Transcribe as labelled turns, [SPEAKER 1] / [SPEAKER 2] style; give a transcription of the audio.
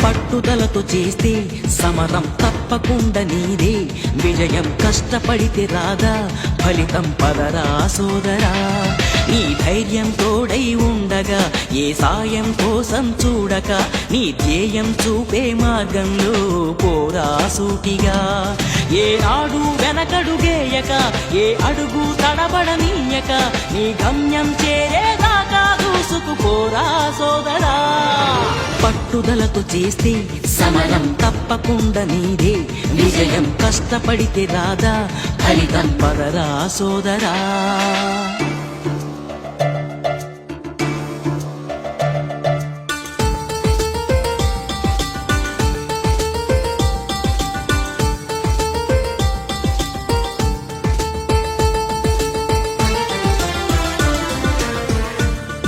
[SPEAKER 1] పట్టుదలతో చేస్తే సమరం తప్పకుండా నీదే, విజయం కష్టపడితే రాదా ఫలితం పదరా సోదరా. నీ ధైర్యం తోడై ఉండగా ఏ సాయం కోసం చూడక, నీ ధ్యేయం చూపే మార్గంలో పోరా సూటిగా. ఏ నాడు వెనకడుగేయక, ఏ అడుగు తడబడనీయక, నీ గమ్యం చేరేదాకా దూసుకుపోరా సోదరా. పట్టుదలతో చేస్తే సమరం తప్పకుండా నీదే, విజయం కష్టపడితే రాదా ఫలితం పదరా సోదరా.